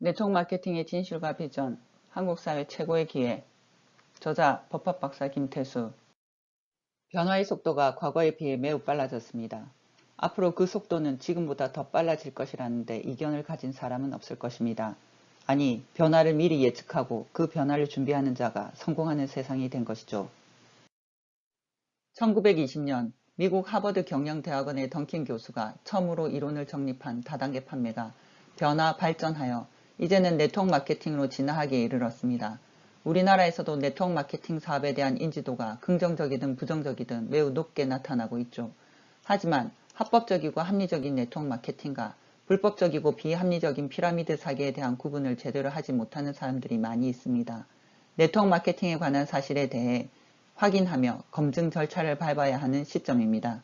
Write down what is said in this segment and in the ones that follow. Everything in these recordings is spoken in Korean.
네트워크 마케팅의 진실과 비전, 한국 사회 최고의 기회. 저자 법학박사 김태수. 변화의 속도가 과거에 비해 매우 빨라졌습니다. 앞으로 그 속도는 지금보다 더 빨라질 것이라는데 이견을 가진 사람은 없을 것입니다. 아니, 변화를 미리 예측하고 그 변화를 준비하는 자가 성공하는 세상이 된 것이죠. 1920년 미국 하버드 경영대학원의 던킨 교수가 처음으로 이론을 정립한 다단계 판매가 변화 발전하여 이제는 네트워크 마케팅으로 진화하기에 이르렀습니다. 우리나라에서도 네트워크 마케팅 사업에 대한 인지도가 긍정적이든 부정적이든 매우 높게 나타나고 있죠. 하지만 합법적이고 합리적인 네트워크 마케팅과 불법적이고 비합리적인 피라미드 사기에 대한 구분을 제대로 하지 못하는 사람들이 많이 있습니다. 네트워크 마케팅에 관한 사실에 대해 확인하며 검증 절차를 밟아야 하는 시점입니다.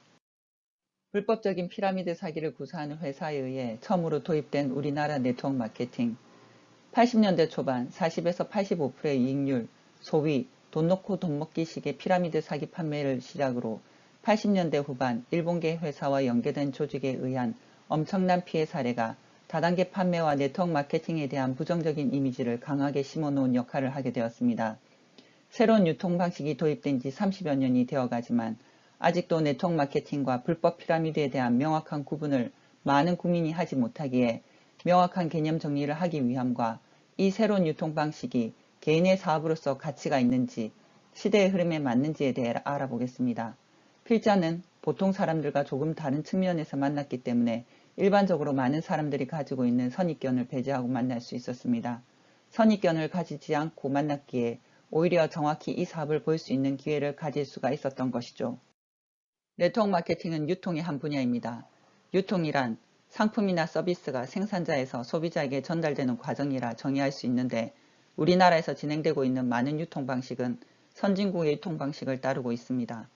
불법적인 피라미드 사기를 구사하는 회사에 의해 처음으로 도입된 우리나라 네트워크 마케팅. 80년대 초반 40에서 85%의 이익률, 소위 돈 놓고 돈 먹기식의 피라미드 사기 판매를 시작으로 80년대 후반 일본계 회사와 연계된 조직에 의한 엄청난 피해 사례가 다단계 판매와 네트워크 마케팅에 대한 부정적인 이미지를 강하게 심어놓은 역할을 하게 되었습니다. 새로운 유통 방식이 도입된 지 30여 년이 되어가지만 아직도 네트워크 마케팅과 불법 피라미드에 대한 명확한 구분을 많은 국민이 하지 못하기에 명확한 개념 정리를 하기 위함과 이 새로운 유통 방식이 개인의 사업으로서 가치가 있는지 시대의 흐름에 맞는지에 대해 알아보겠습니다. 필자는 보통 사람들과 조금 다른 측면에서 만났기 때문에 일반적으로 많은 사람들이 가지고 있는 선입견을 배제하고 만날 수 있었습니다. 선입견을 가지지 않고 만났기에 오히려 정확히 이 사업을 볼 수 있는 기회를 가질 수가 있었던 것이죠. 네트워크 마케팅은 유통의 한 분야입니다. 유통이란 상품이나 서비스가 생산자에서 소비자에게 전달되는 과정이라 정의할 수 있는데 우리나라에서 진행되고 있는 많은 유통 방식은 선진국의 유통 방식을 따르고 있습니다.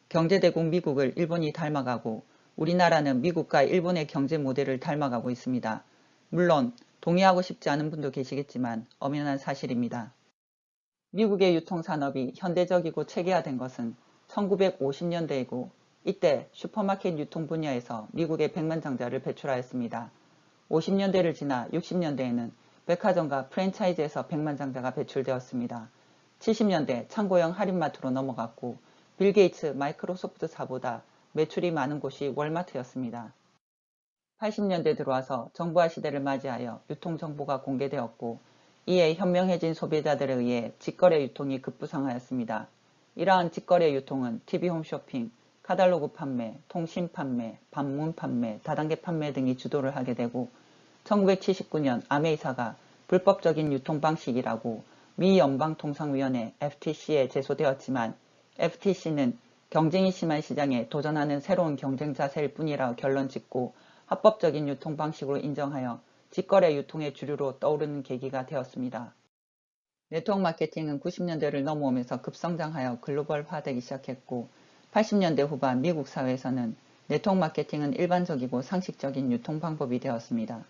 경제대국 미국을 일본이 닮아가고 우리나라는 미국과 일본의 경제 모델을 닮아가고 있습니다. 물론 동의하고 싶지 않은 분도 계시겠지만 엄연한 사실입니다. 미국의 유통산업이 현대적이고 체계화된 것은 1950년대이고 이때 슈퍼마켓 유통 분야에서 미국의 백만장자를 배출하였습니다. 50년대를 지나 60년대에는 백화점과 프랜차이즈에서 백만장자가 배출되었습니다. 70년대 창고형 할인마트로 넘어갔고 빌 게이츠 마이크로소프트사보다 매출이 많은 곳이 월마트였습니다. 80년대 들어와서 정보화 시대를 맞이하여 유통정보가 공개되었고 이에 현명해진 소비자들에 의해 직거래 유통이 급부상하였습니다. 이러한 직거래 유통은 TV 홈쇼핑, 카탈로그 판매, 통신 판매, 방문 판매, 다단계 판매 등이 주도를 하게 되고 1979년 아메이사가 불법적인 유통 방식이라고 미 연방통상위원회 FTC에 제소되었지만 FTC는 경쟁이 심한 시장에 도전하는 새로운 경쟁자세일 뿐이라 결론 짓고 합법적인 유통 방식으로 인정하여 직거래 유통의 주류로 떠오르는 계기가 되었습니다. 네트워크 마케팅은 90년대를 넘어오면서 급성장하여 글로벌화되기 시작했고 80년대 후반 미국 사회에서는 네트워크 마케팅은 일반적이고 상식적인 유통 방법이 되었습니다.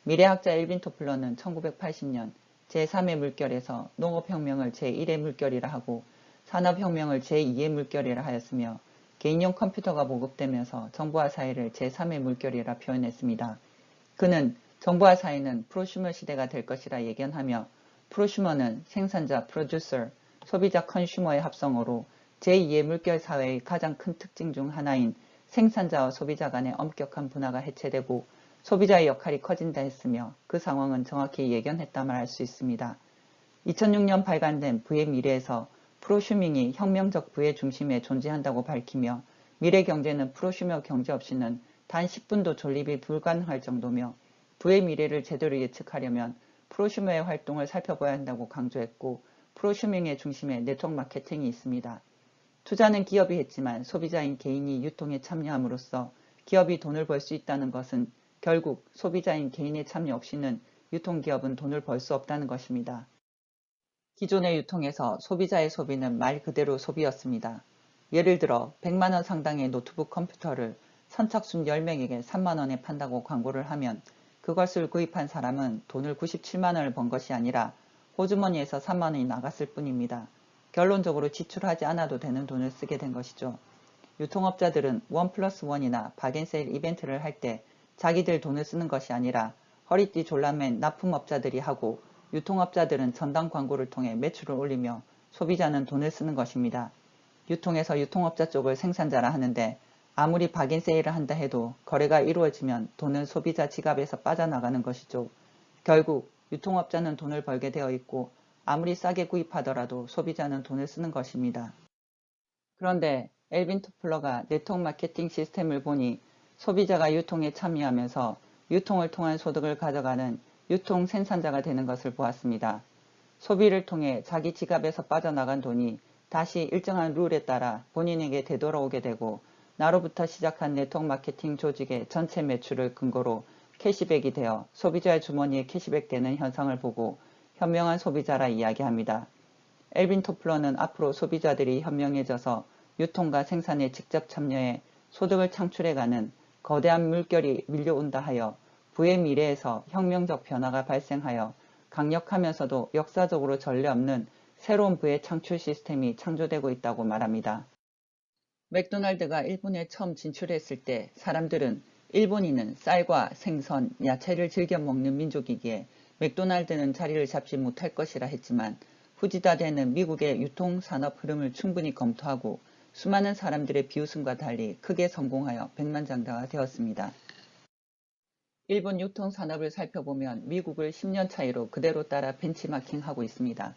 미래학자 엘빈 토플러는 1980년 제3의 물결에서 농업혁명을 제1의 물결이라 하고 산업혁명을 제2의 물결이라 하였으며 개인용 컴퓨터가 보급되면서 정보화 사회를 제3의 물결이라 표현했습니다. 그는 정보화 사회는 프로슈머 시대가 될 것이라 예견하며 프로슈머는 생산자 프로듀서, 소비자 컨슈머의 합성어로 제2의 물결 사회의 가장 큰 특징 중 하나인 생산자와 소비자 간의 엄격한 분화가 해체되고 소비자의 역할이 커진다 했으며 그 상황은 정확히 예견했다 말할 수 있습니다. 2006년 발간된 부의 미래에서 프로슈밍이 혁명적 부의 중심에 존재한다고 밝히며 미래 경제는 프로슈머 경제 없이는 단 10분도 존립이 불가능할 정도며 부의 미래를 제대로 예측하려면 프로슈머의 활동을 살펴봐야 한다고 강조했고 프로슈밍의 중심에 네트워크 마케팅이 있습니다. 투자는 기업이 했지만 소비자인 개인이 유통에 참여함으로써 기업이 돈을 벌 수 있다는 것은 결국 소비자인 개인의 참여 없이는 유통기업은 돈을 벌 수 없다는 것입니다. 기존의 유통에서 소비자의 소비는 말 그대로 소비였습니다. 예를 들어 100만원 상당의 노트북 컴퓨터를 선착순 10명에게 3만원에 판다고 광고를 하면 그것을 구입한 사람은 돈을 97만원을 번 것이 아니라 호주머니에서 3만원이 나갔을 뿐입니다. 결론적으로 지출하지 않아도 되는 돈을 쓰게 된 것이죠. 유통업자들은 1+1이나 박앤세일 이벤트를 할 때 자기들 돈을 쓰는 것이 아니라 허리띠 졸라맨 납품업자들이 하고 유통업자들은 전당 광고를 통해 매출을 올리며 소비자는 돈을 쓰는 것입니다. 유통에서 유통업자 쪽을 생산자라 하는데 아무리 박인 세일을 한다 해도 거래가 이루어지면 돈은 소비자 지갑에서 빠져나가는 것이죠. 결국 유통업자는 돈을 벌게 되어 있고 아무리 싸게 구입하더라도 소비자는 돈을 쓰는 것입니다. 그런데 엘빈 토플러가 네트워크 마케팅 시스템을 보니 소비자가 유통에 참여하면서 유통을 통한 소득을 가져가는 유통 생산자가 되는 것을 보았습니다. 소비를 통해 자기 지갑에서 빠져나간 돈이 다시 일정한 룰에 따라 본인에게 되돌아오게 되고 나로부터 시작한 네트워크 마케팅 조직의 전체 매출을 근거로 캐시백이 되어 소비자의 주머니에 캐시백되는 현상을 보고 현명한 소비자라 이야기합니다. 엘빈 토플러는 앞으로 소비자들이 현명해져서 유통과 생산에 직접 참여해 소득을 창출해가는 거대한 물결이 밀려온다 하여 부의 미래에서 혁명적 변화가 발생하여 강력하면서도 역사적으로 전례 없는 새로운 부의 창출 시스템이 창조되고 있다고 말합니다. 맥도날드가 일본에 처음 진출했을 때 사람들은 일본인은 쌀과 생선, 야채를 즐겨 먹는 민족이기에 맥도날드는 자리를 잡지 못할 것이라 했지만 후지다대는 미국의 유통산업 흐름을 충분히 검토하고 수많은 사람들의 비웃음과 달리 크게 성공하여 백만장자가 되었습니다. 일본 유통산업을 살펴보면 미국을 10년 차이로 그대로 따라 벤치마킹하고 있습니다.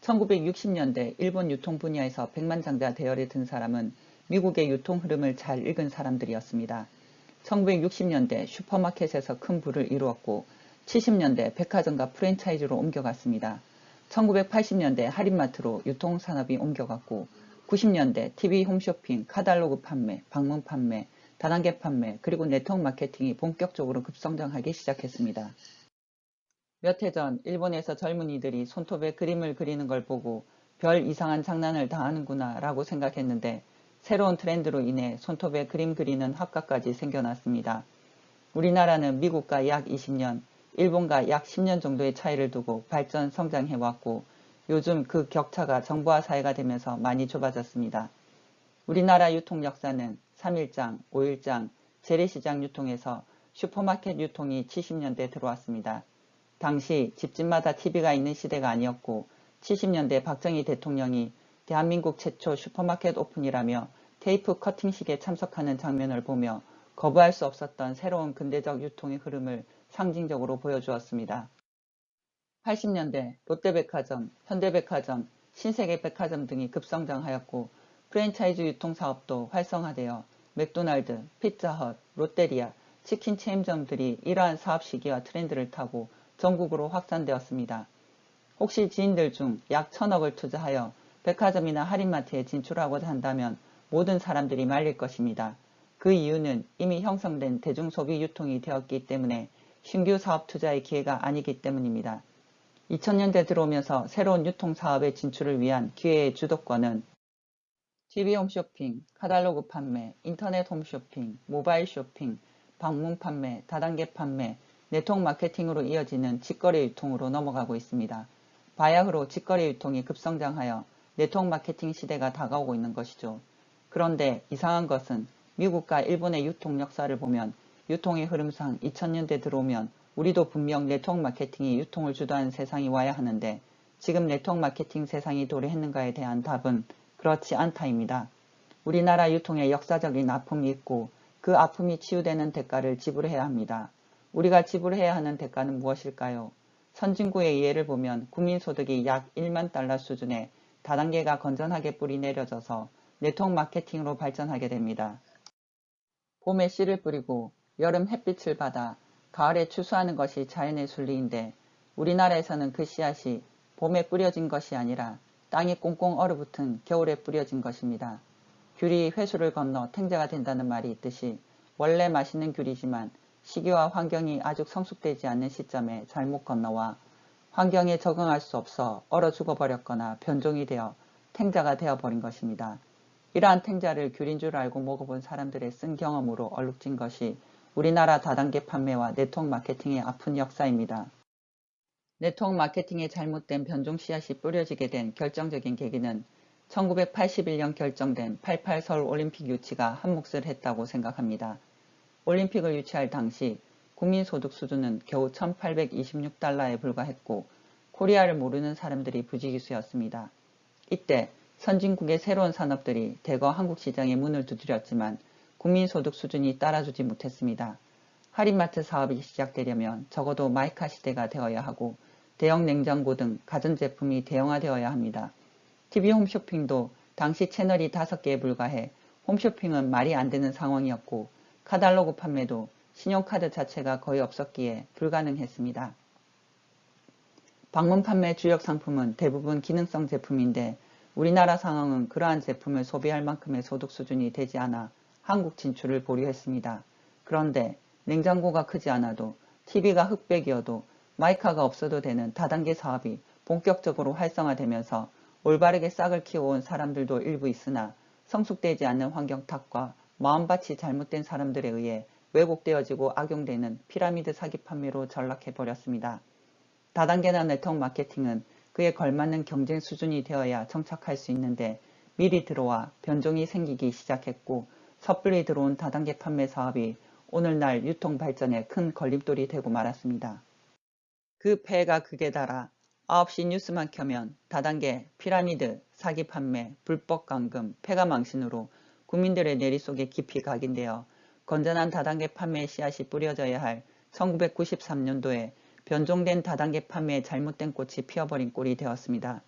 1960년대 일본 유통 분야에서 백만장자 대열에 든 사람은 미국의 유통 흐름을 잘 읽은 사람들이었습니다. 1960년대 슈퍼마켓에서 큰 부를 이루었고 70년대 백화점과 프랜차이즈로 옮겨갔습니다. 1980년대 할인마트로 유통산업이 옮겨갔고 90년대 TV 홈쇼핑, 카탈로그 판매, 방문 판매, 다단계 판매, 그리고 네트워크 마케팅이 본격적으로 급성장하기 시작했습니다. 몇 해 전 일본에서 젊은이들이 손톱에 그림을 그리는 걸 보고 별 이상한 장난을 다 하는구나 라고 생각했는데 새로운 트렌드로 인해 손톱에 그림 그리는 학과까지 생겨났습니다. 우리나라는 미국과 약 20년, 일본과 약 10년 정도의 차이를 두고 발전 성장해왔고 요즘 그 격차가 정부와 사회가 되면서 많이 좁아졌습니다. 우리나라 유통 역사는 3일장, 5일장, 재래시장 유통에서 슈퍼마켓 유통이 70년대 들어왔습니다. 당시 집집마다 TV가 있는 시대가 아니었고 70년대 박정희 대통령이 대한민국 최초 슈퍼마켓 오픈이라며 테이프 커팅식에 참석하는 장면을 보며 거부할 수 없었던 새로운 근대적 유통의 흐름을 상징적으로 보여주었습니다. 80년대 롯데백화점, 현대백화점, 신세계백화점 등이 급성장하였고 프랜차이즈 유통사업도 활성화되어 맥도날드, 피자헛, 롯데리아, 치킨 체인점들이 이러한 사업 시기와 트렌드를 타고 전국으로 확산되었습니다. 혹시 지인들 중 약 1000억을 투자하여 백화점이나 할인마트에 진출하고자 한다면 모든 사람들이 말릴 것입니다. 그 이유는 이미 형성된 대중소비 유통이 되었기 때문에 신규 사업 투자의 기회가 아니기 때문입니다. 2000년대 들어오면서 새로운 유통사업의 진출을 위한 기회의 주도권은 TV 홈쇼핑, 카탈로그 판매, 인터넷 홈쇼핑, 모바일 쇼핑, 방문 판매, 다단계 판매, 네트워크 마케팅으로 이어지는 직거래 유통으로 넘어가고 있습니다. 바야흐로 직거래 유통이 급성장하여 네트워크 마케팅 시대가 다가오고 있는 것이죠. 그런데 이상한 것은 미국과 일본의 유통 역사를 보면 유통의 흐름상 2000년대 들어오면 우리도 분명 네트워크 마케팅이 유통을 주도하는 세상이 와야 하는데 지금 네트워크 마케팅 세상이 도래했는가에 대한 답은 그렇지 않다입니다. 우리나라 유통에 역사적인 아픔이 있고 그 아픔이 치유되는 대가를 지불해야 합니다. 우리가 지불해야 하는 대가는 무엇일까요? 선진국의 예를 보면 국민소득이 약 1만 달러 수준의 다단계가 건전하게 뿌리 내려져서 네트워크 마케팅으로 발전하게 됩니다. 봄에 씨를 뿌리고 여름 햇빛을 받아 가을에 추수하는 것이 자연의 순리인데 우리나라에서는 그 씨앗이 봄에 뿌려진 것이 아니라 땅이 꽁꽁 얼어붙은 겨울에 뿌려진 것입니다. 귤이 회수를 건너 탱자가 된다는 말이 있듯이 원래 맛있는 귤이지만 시기와 환경이 아직 성숙되지 않는 시점에 잘못 건너와 환경에 적응할 수 없어 얼어 죽어버렸거나 변종이 되어 탱자가 되어버린 것입니다. 이러한 탱자를 귤인 줄 알고 먹어본 사람들의 쓴 경험으로 얼룩진 것이 우리나라 다단계 판매와 네트워크 마케팅의 아픈 역사입니다. 네트워크 마케팅에 잘못된 변종 씨앗이 뿌려지게 된 결정적인 계기는 1981년 결정된 88 서울 올림픽 유치가 한 몫을 했다고 생각합니다. 올림픽을 유치할 당시 국민소득 수준은 겨우 1826달러에 불과했고 코리아를 모르는 사람들이 부지기수였습니다. 이때 선진국의 새로운 산업들이 대거 한국 시장에 문을 두드렸지만 국민소득 수준이 따라주지 못했습니다. 할인마트 사업이 시작되려면 적어도 마이카 시대가 되어야 하고 대형 냉장고 등 가전제품이 대형화되어야 합니다. TV 홈쇼핑도 당시 채널이 5개에 불과해 홈쇼핑은 말이 안 되는 상황이었고 카탈로그 판매도 신용카드 자체가 거의 없었기에 불가능했습니다. 방문 판매 주력 상품은 대부분 기능성 제품인데 우리나라 상황은 그러한 제품을 소비할 만큼의 소득 수준이 되지 않아 한국 진출을 보류했습니다. 그런데 냉장고가 크지 않아도 TV가 흑백이어도 마이카가 없어도 되는 다단계 사업이 본격적으로 활성화되면서 올바르게 싹을 키워온 사람들도 일부 있으나 성숙되지 않는 환경 탓과 마음밭이 잘못된 사람들에 의해 왜곡되어지고 악용되는 피라미드 사기 판매로 전락해버렸습니다. 다단계나 네트워크 마케팅은 그에 걸맞는 경쟁 수준이 되어야 정착할 수 있는데 미리 들어와 변종이 생기기 시작했고 섣불리 들어온 다단계 판매 사업이 오늘날 유통 발전에 큰 걸림돌이 되고 말았습니다. 그 폐해가 극에 달아 9시 뉴스만 켜면 다단계, 피라미드, 사기 판매, 불법 감금, 폐가망신으로 국민들의 내리속에 깊이 각인되어 건전한 다단계 판매의 씨앗이 뿌려져야 할 1993년도에 변종된 다단계 판매에 잘못된 꽃이 피어버린 꼴이 되었습니다.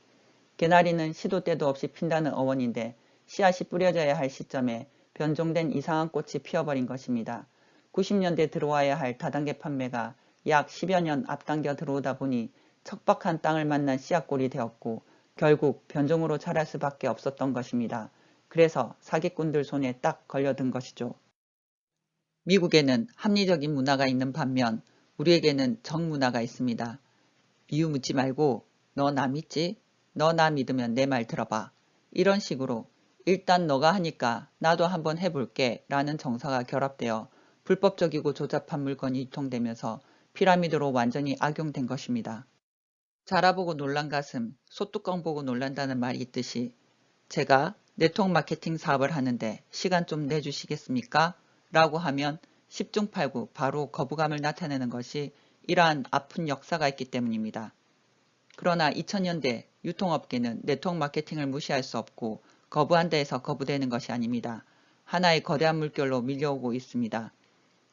개나리는 시도 때도 없이 핀다는 어원인데 씨앗이 뿌려져야 할 시점에 변종된 이상한 꽃이 피어버린 것입니다. 90년대 들어와야 할 다단계 판매가 약 10여 년 앞당겨 들어오다 보니 척박한 땅을 만난 씨앗골이 되었고 결국 변종으로 자랄 수밖에 없었던 것입니다. 그래서 사기꾼들 손에 딱 걸려든 것이죠. 미국에는 합리적인 문화가 있는 반면 우리에게는 정문화가 있습니다. 이유 묻지 말고 너 나 믿지? 너 나 믿으면 내 말 들어봐. 이런 식으로 일단 너가 하니까 나도 한번 해볼게 라는 정서가 결합되어 불법적이고 조잡한 물건이 유통되면서 피라미드로 완전히 악용된 것입니다. 자라보고 놀란 가슴, 소뚜껑 보고 놀란다는 말이 있듯이 제가 네트워크 마케팅 사업을 하는데 시간 좀 내주시겠습니까? 라고 하면 10중 8구 바로 거부감을 나타내는 것이 이러한 아픈 역사가 있기 때문입니다. 그러나 2000년대 유통업계는 네트워크 마케팅을 무시할 수 없고 거부한다 해서 거부되는 것이 아닙니다. 하나의 거대한 물결로 밀려오고 있습니다.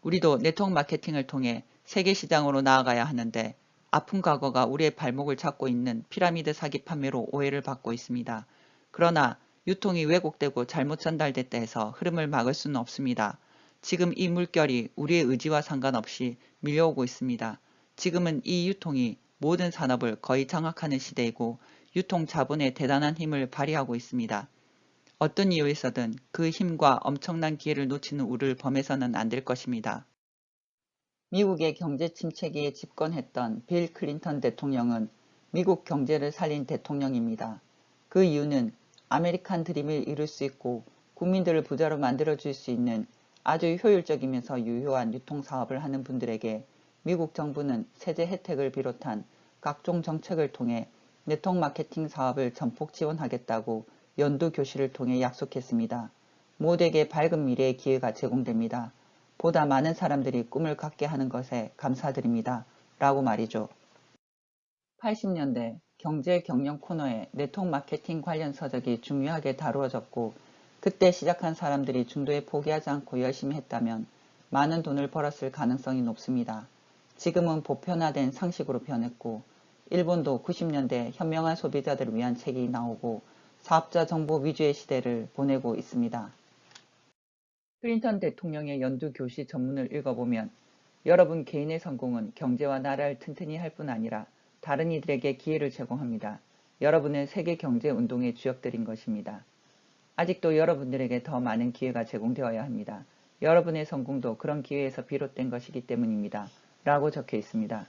우리도 네트워크 마케팅을 통해 세계 시장으로 나아가야 하는데 아픈 과거가 우리의 발목을 잡고 있는 피라미드 사기 판매로 오해를 받고 있습니다. 그러나 유통이 왜곡되고 잘못 전달됐다 해서 흐름을 막을 수는 없습니다. 지금 이 물결이 우리의 의지와 상관없이 밀려오고 있습니다. 지금은 이 유통이 모든 산업을 거의 장악하는 시대이고 유통 자본의 대단한 힘을 발휘하고 있습니다. 어떤 이유에서든 그 힘과 엄청난 기회를 놓치는 우리를 범해서는 안 될 것입니다. 미국의 경제 침체기에 집권했던 빌 클린턴 대통령은 미국 경제를 살린 대통령입니다. 그 이유는 아메리칸 드림을 이룰 수 있고 국민들을 부자로 만들어줄 수 있는 아주 효율적이면서 유효한 유통사업을 하는 분들에게 미국 정부는 세제 혜택을 비롯한 각종 정책을 통해 네트워크 마케팅 사업을 전폭 지원하겠다고 연두 교실을 통해 약속했습니다. 모두에게 밝은 미래의 기회가 제공됩니다. 보다 많은 사람들이 꿈을 갖게 하는 것에 감사드립니다. 라고 말이죠. 80년대 경제 경영 코너에 네트워크 마케팅 관련 서적이 중요하게 다루어졌고 그때 시작한 사람들이 중도에 포기하지 않고 열심히 했다면 많은 돈을 벌었을 가능성이 높습니다. 지금은 보편화된 상식으로 변했고 일본도 90년대 현명한 소비자들을 위한 책이 나오고 사업자 정보 위주의 시대를 보내고 있습니다. 클린턴 대통령의 연두 교시 전문을 읽어보면 여러분 개인의 성공은 경제와 나라를 튼튼히 할 뿐 아니라 다른 이들에게 기회를 제공합니다. 여러분은 세계 경제 운동의 주역들인 것입니다. 아직도 여러분들에게 더 많은 기회가 제공되어야 합니다. 여러분의 성공도 그런 기회에서 비롯된 것이기 때문입니다. 라고 적혀 있습니다.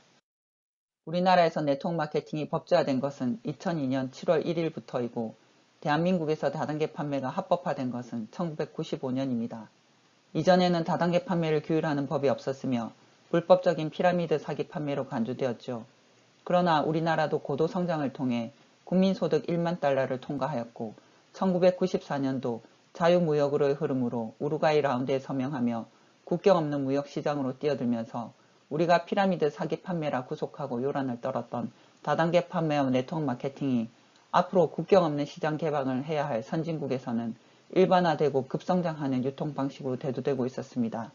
우리나라에서 네트워크 마케팅이 법제화된 것은 2002년 7월 1일부터이고 대한민국에서 다단계 판매가 합법화된 것은 1995년입니다. 이전에는 다단계 판매를 규율하는 법이 없었으며 불법적인 피라미드 사기 판매로 간주되었죠. 그러나 우리나라도 고도 성장을 통해 국민소득 1만 달러를 통과하였고 1994년도 자유무역으로의 흐름으로 우루과이 라운드에 서명하며 국경 없는 무역시장으로 뛰어들면서 우리가 피라미드 사기 판매라 구속하고 요란을 떨었던 다단계 판매업 네트워크 마케팅이 앞으로 국경 없는 시장 개방을 해야 할 선진국에서는 일반화되고 급성장하는 유통 방식으로 대두되고 있었습니다.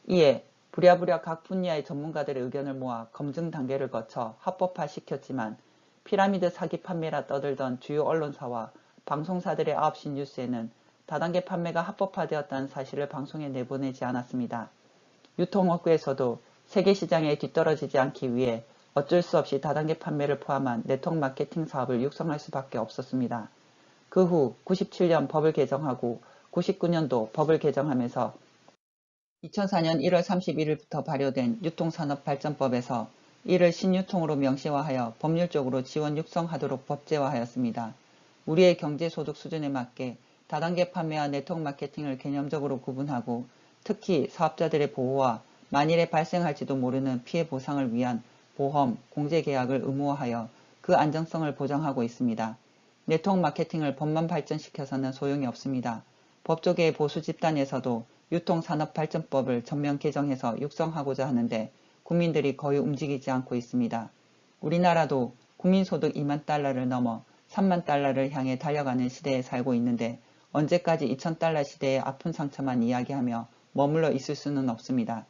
이에 부랴부랴 각 분야의 전문가들의 의견을 모아 검증 단계를 거쳐 합법화시켰지만 피라미드 사기 판매라 떠들던 주요 언론사와 방송사들의 9시 뉴스에는 다단계 판매가 합법화되었다는 사실을 방송에 내보내지 않았습니다. 유통업계에서도 세계시장에 뒤떨어지지 않기 위해 어쩔 수 없이 다단계 판매를 포함한 네트워크 마케팅 사업을 육성할 수밖에 없었습니다. 그 후 97년 법을 개정하고 99년도 법을 개정하면서 2004년 1월 31일부터 발효된 유통산업발전법에서 이를 신유통으로 명시화하여 법률적으로 지원 육성하도록 법제화하였습니다. 우리의 경제소득 수준에 맞게 다단계 판매와 네트워크 마케팅을 개념적으로 구분하고 특히 사업자들의 보호와 만일에 발생할지도 모르는 피해 보상을 위한 보험, 공제계약을 의무화하여 그 안정성을 보장하고 있습니다. 네트워크 마케팅을 법만 발전시켜서는 소용이 없습니다. 법조계의 보수 집단에서도 유통산업발전법을 전면 개정해서 육성하고자 하는데 국민들이 거의 움직이지 않고 있습니다. 우리나라도 국민소득 2만 달러를 넘어 3만 달러를 향해 달려가는 시대에 살고 있는데 언제까지 2,000달러 시대의 아픈 상처만 이야기하며 머물러 있을 수는 없습니다.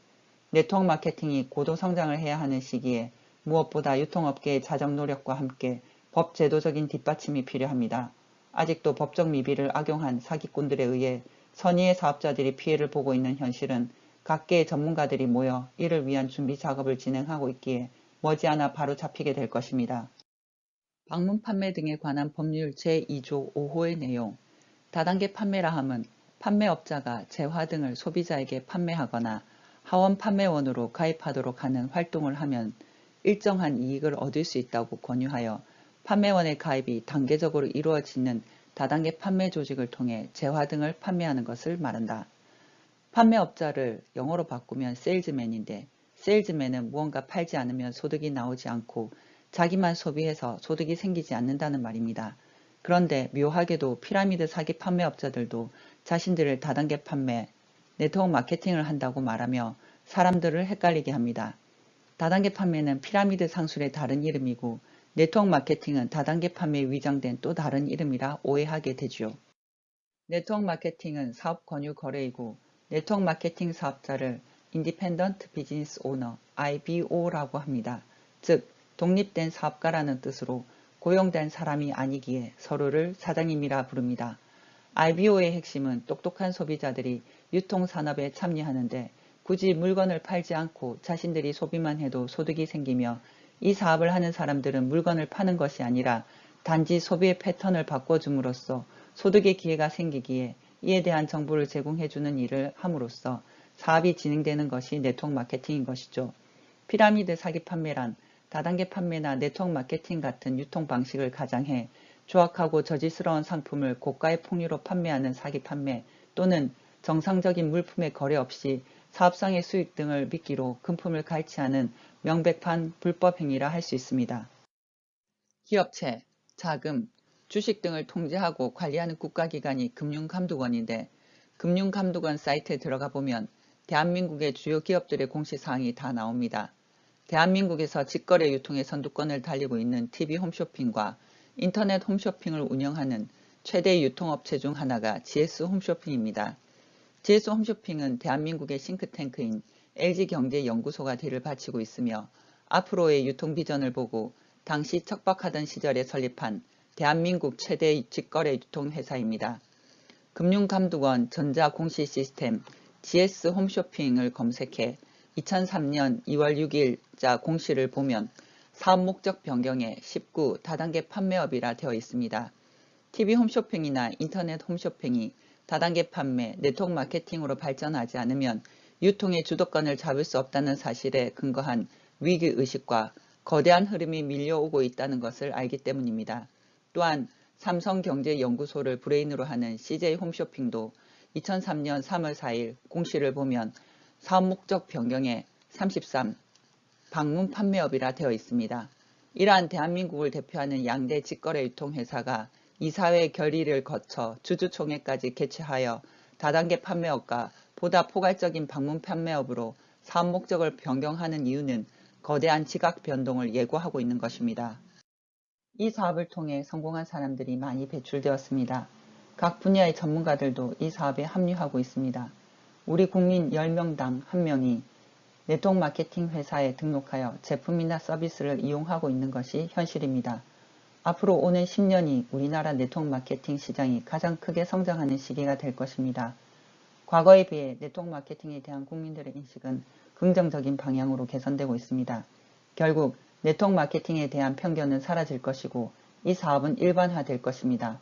네트워크 마케팅이 고도 성장을 해야 하는 시기에 무엇보다 유통업계의 자정 노력과 함께 법 제도적인 뒷받침이 필요합니다. 아직도 법적 미비를 악용한 사기꾼들에 의해 선의의 사업자들이 피해를 보고 있는 현실은 각계의 전문가들이 모여 이를 위한 준비 작업을 진행하고 있기에 머지않아 바로 잡히게 될 것입니다. 방문 판매 등에 관한 법률 제2조 5호의 내용. 다단계 판매라 함은 판매업자가 재화 등을 소비자에게 판매하거나 하원 판매원으로 가입하도록 하는 활동을 하면 일정한 이익을 얻을 수 있다고 권유하여 판매원의 가입이 단계적으로 이루어지는 다단계 판매 조직을 통해 재화 등을 판매하는 것을 말한다. 판매업자를 영어로 바꾸면 세일즈맨인데 세일즈맨은 무언가 팔지 않으면 소득이 나오지 않고 자기만 소비해서 소득이 생기지 않는다는 말입니다. 그런데 묘하게도 피라미드 사기 판매업자들도 자신들을 다단계 판매, 네트워크 마케팅을 한다고 말하며 사람들을 헷갈리게 합니다. 다단계 판매는 피라미드 상술의 다른 이름이고 네트워크 마케팅은 다단계 판매에 위장된 또 다른 이름이라 오해하게 되지요. 네트워크 마케팅은 사업 권유 거래이고 네트워크 마케팅 사업자를 Independent Business Owner, IBO라고 합니다. 즉 독립된 사업가라는 뜻으로 고용된 사람이 아니기에 서로를 사장님이라 부릅니다. IBO의 핵심은 똑똑한 소비자들이 유통산업에 참여하는데 굳이 물건을 팔지 않고 자신들이 소비만 해도 소득이 생기며 이 사업을 하는 사람들은 물건을 파는 것이 아니라 단지 소비의 패턴을 바꿔줌으로써 소득의 기회가 생기기에 이에 대한 정보를 제공해주는 일을 함으로써 사업이 진행되는 것이 네트워크 마케팅인 것이죠. 피라미드 사기 판매란 다단계 판매나 네트워크 마케팅 같은 유통 방식을 가장해 조악하고 저질스러운 상품을 고가의 풍류로 판매하는 사기 판매 또는 정상적인 물품의 거래 없이 사업상의 수익 등을 미끼로 금품을 갈취하는 명백한 불법 행위라 할 수 있습니다. 기업체, 자금, 주식 등을 통제하고 관리하는 국가기관이 금융감독원인데 금융감독원 사이트에 들어가 보면 대한민국의 주요 기업들의 공시사항이 다 나옵니다. 대한민국에서 직거래 유통의 선두권을 달리고 있는 TV 홈쇼핑과 인터넷 홈쇼핑을 운영하는 최대 유통업체 중 하나가 GS 홈쇼핑입니다. GS 홈쇼핑은 대한민국의 싱크탱크인 LG경제연구소가 뒤를 바치고 있으며 앞으로의 유통 비전을 보고 당시 척박하던 시절에 설립한 대한민국 최대 직거래 유통회사입니다. 금융감독원 전자공시 시스템 GS 홈쇼핑을 검색해 2003년 2월 6일자 공시를 보면 사업 목적 변경에 19 다단계 판매업이라 되어 있습니다. TV 홈쇼핑이나 인터넷 홈쇼핑이 다단계 판매, 네트워크 마케팅으로 발전하지 않으면 유통의 주도권을 잡을 수 없다는 사실에 근거한 위기의식과 거대한 흐름이 밀려오고 있다는 것을 알기 때문입니다. 또한 삼성경제연구소를 브레인으로 하는 CJ 홈쇼핑도 2003년 3월 4일 공시를 보면 사업 목적 변경에 33 방문 판매업이라 되어 있습니다. 이러한 대한민국을 대표하는 양대 직거래 유통회사가 이사회 결의를 거쳐 주주총회까지 개최하여 다단계 판매업과 보다 포괄적인 방문 판매업으로 사업 목적을 변경하는 이유는 거대한 지각 변동을 예고하고 있는 것입니다. 이 사업을 통해 성공한 사람들이 많이 배출되었습니다. 각 분야의 전문가들도 이 사업에 합류하고 있습니다. 우리 국민 10명당 1명이 네트워크 마케팅 회사에 등록하여 제품이나 서비스를 이용하고 있는 것이 현실입니다. 앞으로 오는 10년이 우리나라 네트워크 마케팅 시장이 가장 크게 성장하는 시기가 될 것입니다. 과거에 비해 네트워크 마케팅에 대한 국민들의 인식은 긍정적인 방향으로 개선되고 있습니다. 결국 네트워크 마케팅에 대한 편견은 사라질 것이고 이 사업은 일반화될 것입니다.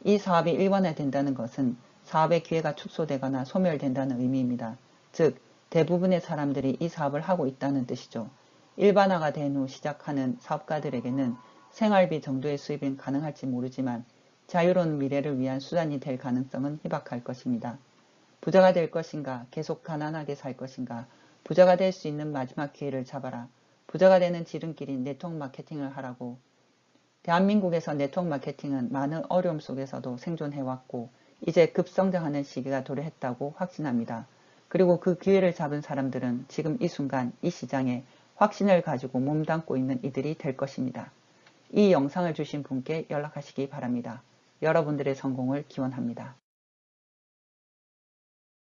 이 사업이 일반화된다는 것은 사업의 기회가 축소되거나 소멸된다는 의미입니다. 즉, 대부분의 사람들이 이 사업을 하고 있다는 뜻이죠. 일반화가 된 후 시작하는 사업가들에게는 생활비 정도의 수입은 가능할지 모르지만 자유로운 미래를 위한 수단이 될 가능성은 희박할 것입니다. 부자가 될 것인가, 계속 가난하게 살 것인가, 부자가 될 수 있는 마지막 기회를 잡아라. 부자가 되는 지름길인 네트워크 마케팅을 하라고. 대한민국에서 네트워크 마케팅은 많은 어려움 속에서도 생존해왔고 이제 급성장하는 시기가 도래했다고 확신합니다. 그리고 그 기회를 잡은 사람들은 지금 이 순간 이 시장에 확신을 가지고 몸담고 있는 이들이 될 것입니다. 이 영상을 주신 분께 연락하시기 바랍니다. 여러분들의 성공을 기원합니다.